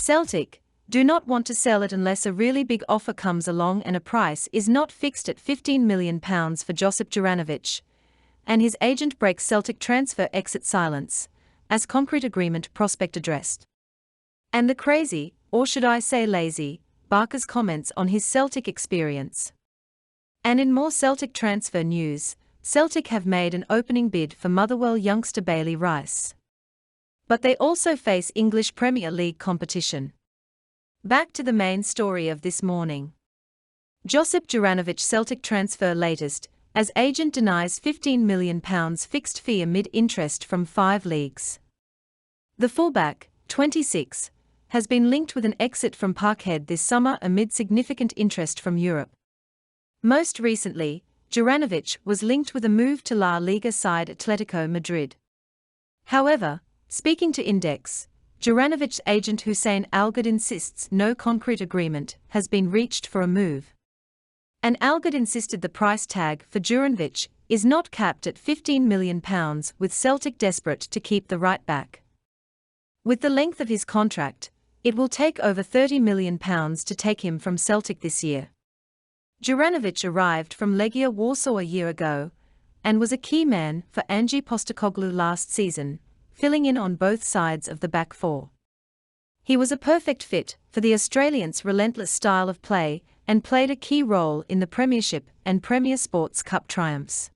Celtic do not want to sell it unless a really big offer comes along, and a price is not fixed at £15 million for Josip Juranovic, and his agent breaks Celtic transfer exit silence, as concrete agreement prospect addressed. And the crazy, or should I say lazy, Barkas comments on his Celtic experience. And in more Celtic transfer news, Celtic have made an opening bid for Motherwell youngster Bailey Rice. But they also face English Premier League competition. Back to the main story of this morning. Josip Juranovic Celtic transfer latest, as agent denies £15 million fixed fee amid interest from 5 leagues. The fullback, 26, has been linked with an exit from Parkhead this summer amid significant interest from Europe. Most recently, Juranovic was linked with a move to La Liga side Atletico Madrid. However, speaking to Index, Juranovic's agent Hussein Algad insists no concrete agreement has been reached for a move. And Algad insisted the price tag for Juranovic is not capped at £15 million, with Celtic desperate to keep the right back. With the length of his contract, it will take over £30 million to take him from Celtic this year. Juranovic arrived from Legia Warsaw a year ago, and was a key man for Ange Postecoglou last season, filling in on both sides of the back four. He was a perfect fit for the Australians' relentless style of play, and played a key role in the Premiership and Premier Sports Cup triumphs.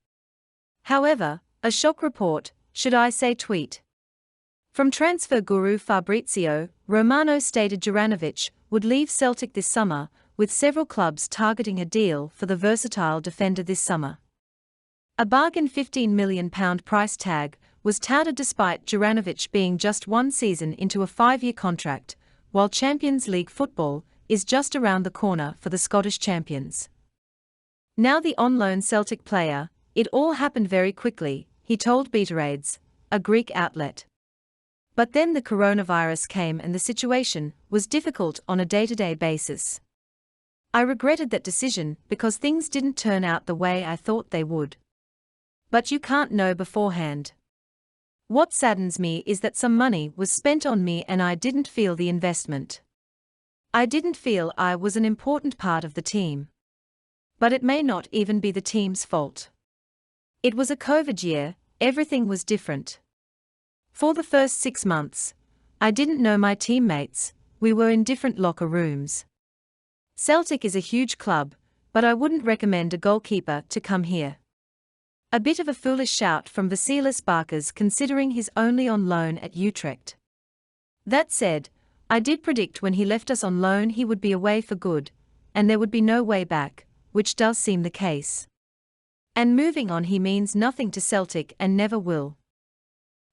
However, a shock report, should I say tweet, from transfer guru Fabrizio Romano stated Juranovic would leave Celtic this summer, with several clubs targeting a deal for the versatile defender this summer. A bargain £15 million price tag was touted despite Juranovic being just one season into a 5-year contract, while Champions League football is just around the corner for the Scottish champions. Now the on-loan Celtic player, it all happened very quickly, he told Beaterades, a Greek outlet. But then the coronavirus came and the situation was difficult on a day-to-day basis. I regretted that decision because things didn't turn out the way I thought they would. But you can't know beforehand. What saddens me is that some money was spent on me and I didn't feel the investment. I didn't feel I was an important part of the team. But it may not even be the team's fault. It was a COVID year, everything was different. For the first 6 months, I didn't know my teammates, we were in different locker rooms. Celtic is a huge club, but I wouldn't recommend a goalkeeper to come here. A bit of a foolish shout from Vasilis Barkas considering he's only on loan at Utrecht. That said, I did predict when he left us on loan he would be away for good, and there would be no way back, which does seem the case. And moving on he means nothing to Celtic and never will.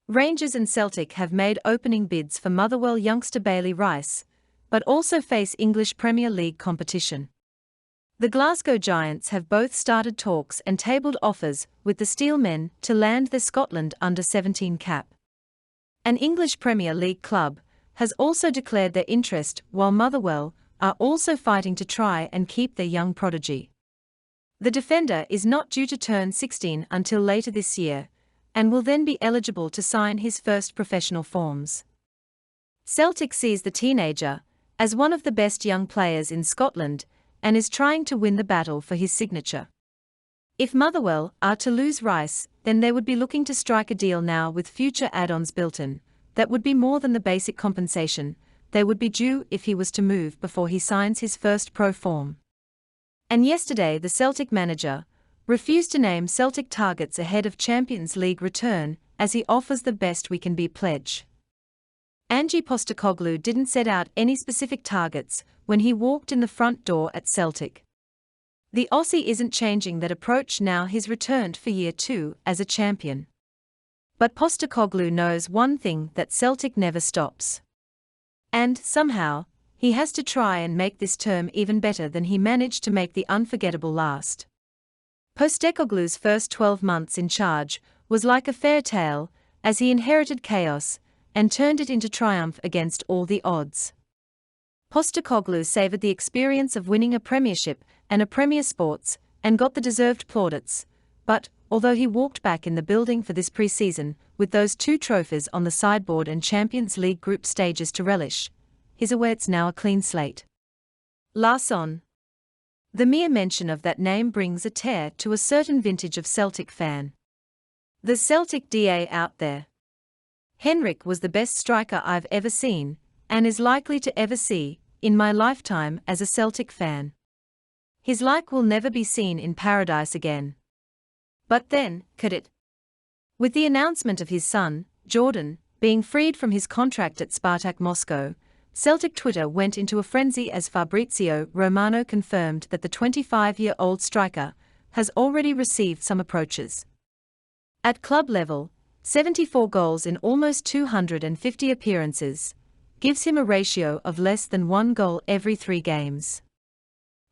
Rangers and Celtic have made opening bids for Motherwell youngster Bailey Rice, but also face English Premier League competition. The Glasgow Giants have both started talks and tabled offers with the Steelmen to land their Scotland under-17 cap. An English Premier League club has also declared their interest, while Motherwell are also fighting to try and keep their young prodigy. The defender is not due to turn 16 until later this year, and will then be eligible to sign his first professional forms. Celtic sees the teenager as one of the best young players in Scotland, and is trying to win the battle for his signature. If Motherwell are to lose Rice, then they would be looking to strike a deal now with future add-ons built in, that would be more than the basic compensation they would be due if he was to move before he signs his first pro form. And yesterday the Celtic manager refused to name Celtic targets ahead of Champions League return, as he offers the best we can be pledge. Ange Postecoglou didn't set out any specific targets when he walked in the front door at Celtic. The Aussie isn't changing that approach now he's returned for year 2 as a champion. But Postecoglou knows one thing, that Celtic never stops. And, somehow, he has to try and make this term even better than he managed to make the unforgettable last. Postecoglou's first 12 months in charge was like a fairy tale, as he inherited chaos and turned it into triumph against all the odds. Postecoglou savoured the experience of winning a premiership and a Premier Sports, and got the deserved plaudits, but, although he walked back in the building for this pre-season, with those 2 trophies on the sideboard and Champions League group stages to relish, his awaits now a clean slate. Larsson. The mere mention of that name brings a tear to a certain vintage of Celtic fan. The Celtic DA out there. Henrik was the best striker I've ever seen, and is likely to ever see, in my lifetime as a Celtic fan. His like will never be seen in paradise again. But then, could it? With the announcement of his son, Jordan, being freed from his contract at Spartak Moscow, Celtic Twitter went into a frenzy as Fabrizio Romano confirmed that the 25-year-old striker has already received some approaches. At club level, 74 goals in almost 250 appearances gives him a ratio of less than 1 goal every 3 games.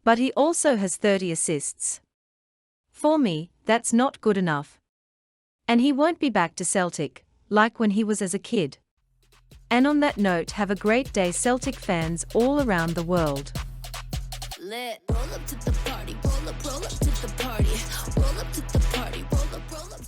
But he also has 30 assists. For me, that's not good enough. And he won't be back to Celtic, like when he was as a kid. And on that note, have a great day, Celtic fans all around the world. Roll up to the party, roll up to the party, roll up to the party, roll up.